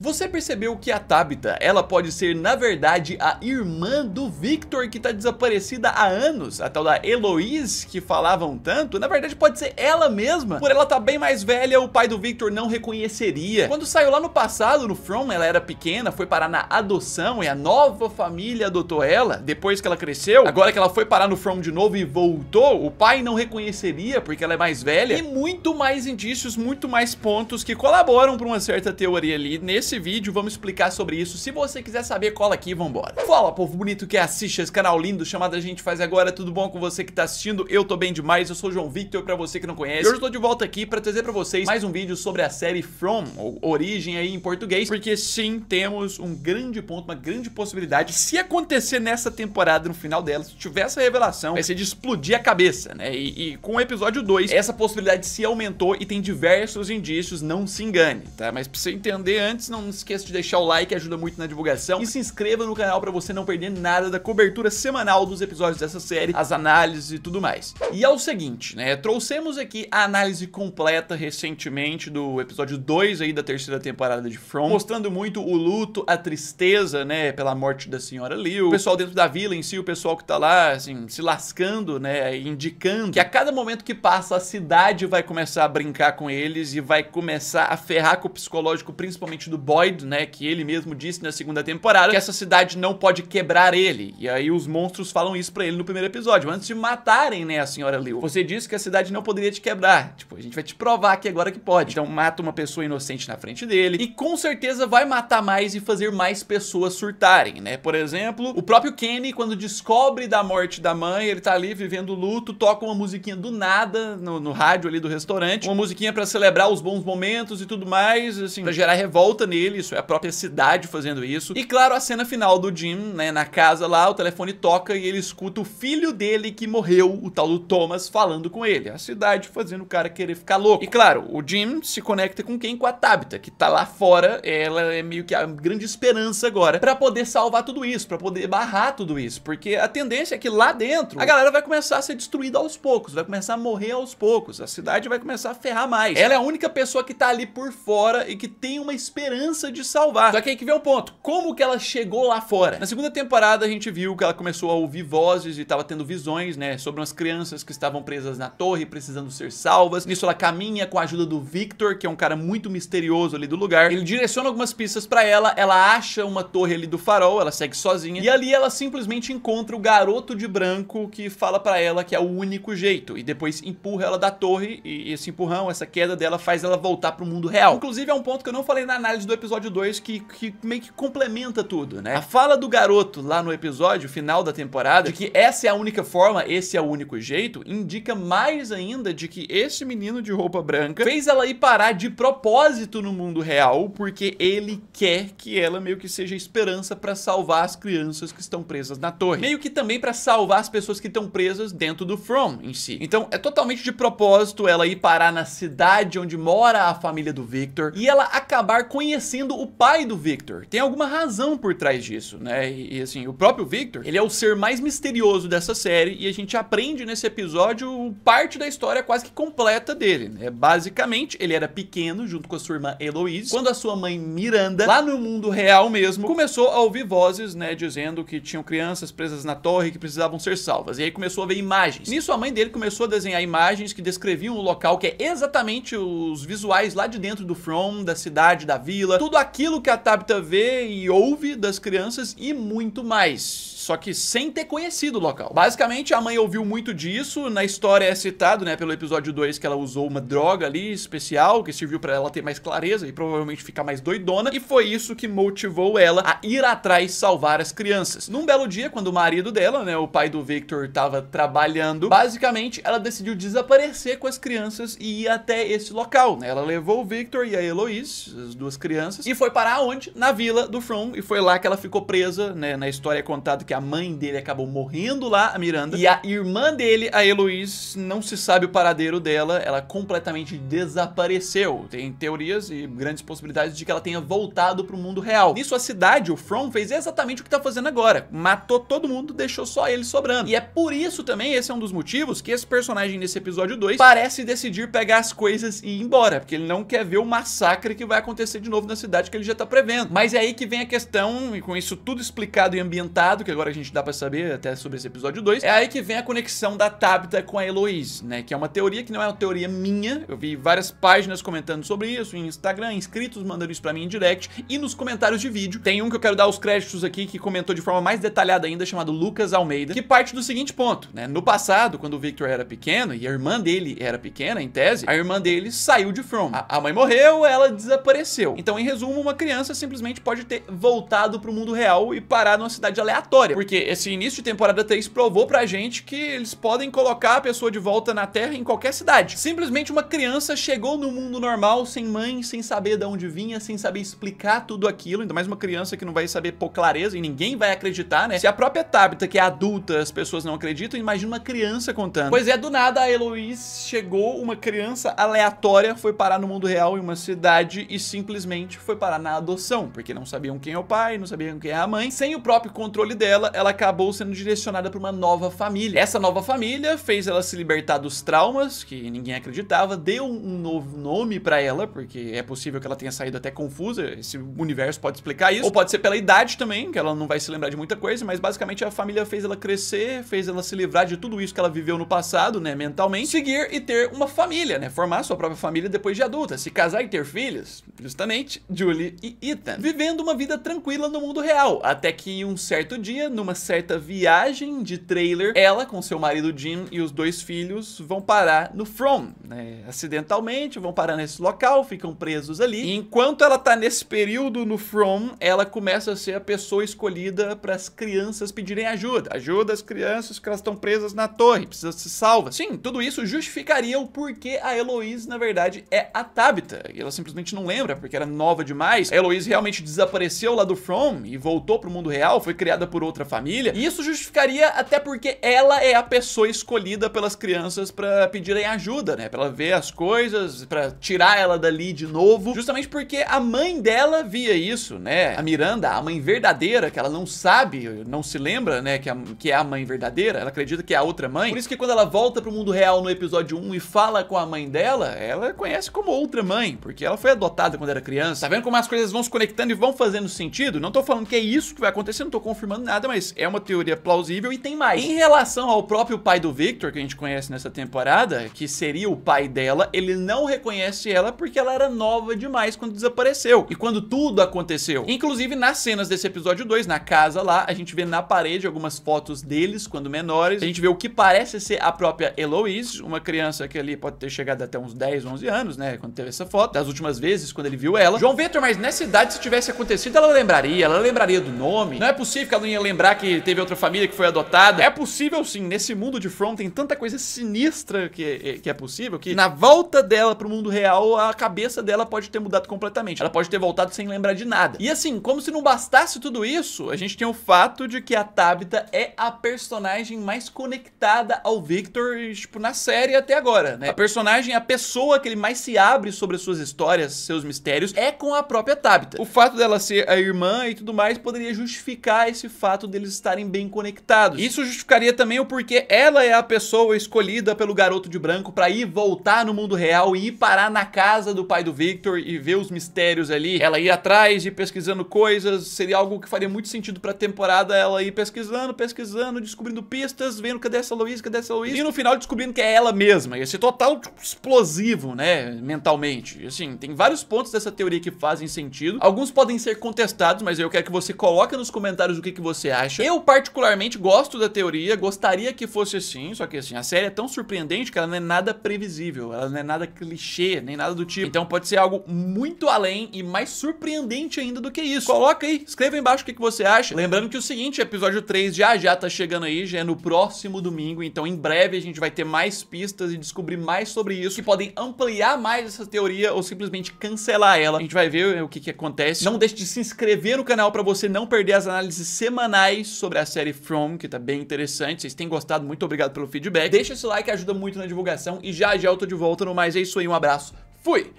Você percebeu que a Tabitha, ela pode ser na verdade a irmã do Victor que tá desaparecida há anos? A tal da Eloise que falavam tanto, na verdade pode ser ela mesma. Por ela tá bem mais velha, o pai do Victor não reconheceria. Quando saiu lá no passado, no From, ela era pequena, foi parar na adoção e a nova família adotou ela depois que ela cresceu. Agora que ela foi parar no From de novo e voltou, o pai não reconheceria porque ela é mais velha. E muito mais indícios, muito mais pontos que colaboram para uma certa teoria ali. Nesse vídeo vamos explicar sobre isso. Se você quiser saber, cola aqui e vambora. Fala, povo bonito que assiste esse canal lindo chamado A Gente Faz Agora. Tudo bom com você que tá assistindo? Eu tô bem demais, eu sou o João Victor, pra você que não conhece. E hoje eu tô de volta aqui pra trazer pra vocês mais um vídeo sobre a série From, ou Origem aí em português. Porque sim, temos um grande ponto, uma grande possibilidade. Se acontecer nessa temporada, no final dela, se tiver essa revelação, vai ser de explodir a cabeça, né? E com o episódio 2, essa possibilidade se aumentou e tem diversos indícios, não se engane, tá? Mas pra você entender antes, não esqueça de deixar o like, ajuda muito na divulgação. E se inscreva no canal pra você não perder nada da cobertura semanal dos episódios dessa série, as análises e tudo mais. E é o seguinte, né? Trouxemos aqui a análise completa recentemente do episódio 2 aí da terceira temporada de From, mostrando muito o luto, a tristeza, né? Pela morte da senhora Liu. O pessoal dentro da vila em si, o pessoal que tá lá, assim, se lascando, né? Indicando que a cada momento que passa, a cidade vai começar a brincar com eles e vai começar a ferrar com o psicológico, principalmente do Boyd, né, que ele mesmo disse na segunda temporada que essa cidade não pode quebrar ele. E aí os monstros falam isso pra ele no primeiro episódio, antes de matarem, né, a senhora Liu. Você disse que a cidade não poderia te quebrar. Tipo, a gente vai te provar aqui agora que pode. Então mata uma pessoa inocente na frente dele e com certeza vai matar mais e fazer mais pessoas surtarem, né? Por exemplo, o próprio Kenny, quando descobre da morte da mãe, ele tá ali vivendo o luto, toca uma musiquinha do nada no rádio ali do restaurante, uma musiquinha pra celebrar os bons momentos e tudo mais, assim, pra gerar revolta nele. Isso é a própria cidade fazendo isso. E claro, a cena final do Jim, né, na casa lá, o telefone toca e ele escuta o filho dele que morreu, o tal do Thomas, falando com ele. A cidade fazendo o cara querer ficar louco. E claro, o Jim se conecta com quem? Com a Tabitha, que tá lá fora. Ela é meio que a grande esperança agora pra poder salvar tudo isso, pra poder barrar tudo isso. Porque a tendência é que lá dentro a galera vai começar a ser destruída aos poucos, vai começar a morrer aos poucos, a cidade vai começar a ferrar mais. Ela é a única pessoa que tá ali por fora e que tem uma esperança de salvar. Só que aí que vem um ponto, como que ela chegou lá fora? Na segunda temporada a gente viu que ela começou a ouvir vozes e tava tendo visões, né, sobre umas crianças que estavam presas na torre, precisando ser salvas. Nisso ela caminha com a ajuda do Victor, que é um cara muito misterioso ali do lugar. Ele direciona algumas pistas pra ela, ela acha uma torre ali do farol, ela segue sozinha, e ali ela simplesmente encontra o garoto de branco que fala pra ela que é o único jeito, e depois empurra ela da torre, e esse empurrão, essa queda dela faz ela voltar pro mundo real. Inclusive é um ponto que eu não falei na análise do episódio 2 que meio que complementa tudo, né? A fala do garoto lá no episódio final da temporada, de que essa é a única forma, esse é o único jeito, indica mais ainda de que esse menino de roupa branca fez ela ir parar de propósito no mundo real, porque ele quer que ela meio que seja esperança pra salvar as crianças que estão presas na torre. Meio que também pra salvar as pessoas que estão presas dentro do From em si. Então é totalmente de propósito ela ir parar na cidade onde mora a família do Victor e ela acabar conhecendo o pai do Victor. Tem alguma razão por trás disso, né? E assim, o próprio Victor, ele é o ser mais misterioso dessa série e a gente aprende nesse episódio parte da história quase que completa dele, né? Basicamente, ele era pequeno junto com a sua irmã Eloise, quando a sua mãe Miranda, lá no mundo real mesmo, começou a ouvir vozes, né, dizendo que tinham crianças presas na torre que precisavam ser salvas. E aí começou a ver imagens. Nisso a mãe dele começou a desenhar imagens que descreviam o local, que é exatamente os visuais lá de dentro do From, da cidade, da vila, tudo aquilo que a Tabitha vê e ouve das crianças e muito mais. Só que sem ter conhecido o local. Basicamente, a mãe ouviu muito disso. Na história é citado, né, pelo episódio 2, que ela usou uma droga ali especial, que serviu pra ela ter mais clareza e provavelmente ficar mais doidona. E foi isso que motivou ela a ir atrás salvar as crianças. Num belo dia, quando o marido dela, né, o pai do Victor, tava trabalhando, basicamente, ela decidiu desaparecer com as crianças e ir até esse local, né? Ela levou o Victor e a Eloise, as duas crianças, e foi parar onde? Na vila do From. E foi lá que ela ficou presa, né? Na história é contado que porque a mãe dele acabou morrendo lá, a Miranda, e a irmã dele, a Heloise, não se sabe o paradeiro dela, ela completamente desapareceu. Tem teorias e grandes possibilidades de que ela tenha voltado pro mundo real. Nisso, a cidade, o From, fez exatamente o que tá fazendo agora. Matou todo mundo, deixou só ele sobrando. E é por isso também, esse é um dos motivos, que esse personagem nesse episódio 2 parece decidir pegar as coisas e ir embora, porque ele não quer ver o massacre que vai acontecer de novo na cidade que ele já tá prevendo. Mas é aí que vem a questão, e com isso tudo explicado e ambientado, que agora a gente dá pra saber até sobre esse episódio 2, é aí que vem a conexão da Tabitha com a Heloise, né? Que é uma teoria que não é uma teoria minha, eu vi várias páginas comentando sobre isso, em Instagram, inscritos mandando isso pra mim em direct, e nos comentários de vídeo. Tem um que eu quero dar os créditos aqui, que comentou de forma mais detalhada ainda, chamado Lucas Almeida, que parte do seguinte ponto, né? No passado, quando o Victor era pequeno, e a irmã dele era pequena, em tese, a irmã dele saiu de From. A mãe morreu, ela desapareceu. Então, em resumo, uma criança simplesmente pode ter voltado pro mundo real e parar numa cidade aleatória, porque esse início de temporada 3 provou pra gente que eles podem colocar a pessoa de volta na Terra em qualquer cidade. Simplesmente uma criança chegou no mundo normal, sem mãe, sem saber de onde vinha, sem saber explicar tudo aquilo, ainda mais uma criança que não vai saber pôr clareza e ninguém vai acreditar, né? Se a própria Tabitha, que é adulta, as pessoas não acreditam, imagina uma criança contando. Pois é, do nada a Heloise chegou, uma criança aleatória foi parar no mundo real em uma cidade e simplesmente foi parar na adoção, porque não sabiam quem é o pai, não sabiam quem é a mãe. Sem o próprio controle dela, ela acabou sendo direcionada para uma nova família. Essa nova família fez ela se libertar dos traumas, que ninguém acreditava, deu um novo nome pra ela, porque é possível que ela tenha saído até confusa, esse universo pode explicar isso, ou pode ser pela idade também, que ela não vai se lembrar de muita coisa, mas basicamente a família fez ela crescer, fez ela se livrar de tudo isso que ela viveu no passado, né, mentalmente, seguir e ter uma família, né, formar sua própria família depois de adulta, se casar e ter filhos, justamente Julie e Ethan, vivendo uma vida tranquila no mundo real, até que um certo dia, numa certa viagem de trailer, ela com seu marido Jim e os 2 filhos vão parar no From, né, acidentalmente, vão parar nesse local, ficam presos ali, e enquanto ela tá nesse período no From, ela começa a ser a pessoa escolhida para as crianças pedirem ajuda. Ajuda as crianças que elas estão presas na torre, precisa se salva. Sim, tudo isso justificaria o porquê a Heloise, na verdade, é a Tabitha. E ela simplesmente não lembra, porque era nova demais. A Heloise realmente desapareceu lá do From e voltou pro mundo real, foi criada por outra família. E isso justificaria até porque ela é a pessoa escolhida pelas crianças para pedirem ajuda, né? Pra ela ver as coisas, pra tirar ela dali de novo. Justamente porque a mãe dela via isso, né? A Miranda, a mãe verdadeira, que ela não sabe, não se lembra, né? Que é a mãe verdadeira, ela acredita que é a outra mãe. Por isso que quando ela volta pro mundo real no episódio 1 e fala com a mãe dela, ela conhece como outra mãe, porque ela foi adotada quando era criança. Tá vendo como as coisas vão se conectando e vão fazendo sentido? Não tô falando que é isso que vai acontecer, não tô confirmando nada, mas é uma teoria plausível e tem mais. Em relação ao próprio pai do Victor, que a gente conhece nessa temporada, que seria o pai dela, ele não reconhece ela porque ela era nova demais quando desapareceu. E quando tudo aconteceu. Inclusive, nas cenas desse episódio 2, na casa lá, a gente vê na parede algumas fotos deles quando menores. A gente vê o que parece ser a própria Heloise, uma criança que ali pode ter chegado até uns 10, 11 anos, né? Quando teve essa foto, das últimas vezes, quando ele viu ela. João Vitor, mas nessa idade, se tivesse acontecido, ela lembraria do nome. Não é possível que ela não ia lembrar que teve outra família que foi adotada. É possível sim, nesse mundo de From tem tanta coisa sinistra que é possível, que na volta dela pro mundo real, a cabeça dela pode ter mudado completamente. Ela pode ter voltado sem lembrar de nada. E assim, como se não bastasse tudo isso, a gente tem o fato de que a Tabitha é a personagem mais conectada ao Victor, tipo, na série até agora, né? A personagem, a pessoa que ele mais se abre sobre as suas histórias, seus mistérios, é com a própria Tabitha. O fato dela ser a irmã e tudo mais poderia justificar esse fato deles estarem bem conectados. Isso justificaria também o porquê ela é a pessoa escolhida pelo garoto de branco pra ir voltar no mundo real e ir parar na casa do pai do Victor e ver os mistérios ali. Ela ir atrás e pesquisando coisas, seria algo que faria muito sentido pra temporada, ela ir pesquisando, descobrindo pistas, vendo cadê essa Heloise, e no final descobrindo que é ela mesma. Ia ser total explosivo, né, mentalmente. Assim, tem vários pontos dessa teoria que fazem sentido. Alguns podem ser contestados, mas eu quero que você coloque nos comentários o que você acha. Eu particularmente gosto da teoria, gostaria que fosse assim, só que assim, a série é tão surpreendente que ela não é nada previsível, ela não é nada clichê, nem nada do tipo. Então pode ser algo muito além e mais surpreendente ainda do que isso. Coloca aí, escreva aí embaixo o que você acha. Lembrando que o seguinte, episódio 3 já tá chegando aí, já é no próximo domingo, então em breve a gente vai ter mais pistas e descobrir mais sobre isso, que podem ampliar mais essa teoria ou simplesmente cancelar ela. A gente vai ver o que acontece. Não deixe de se inscrever no canal pra você não perder as análises semanais mais sobre a série From, que tá bem interessante. Vocês têm gostado, muito obrigado pelo feedback. Deixa esse like, ajuda muito na divulgação. E já já eu tô de volta no Mais É Isso Aí. Um abraço, fui!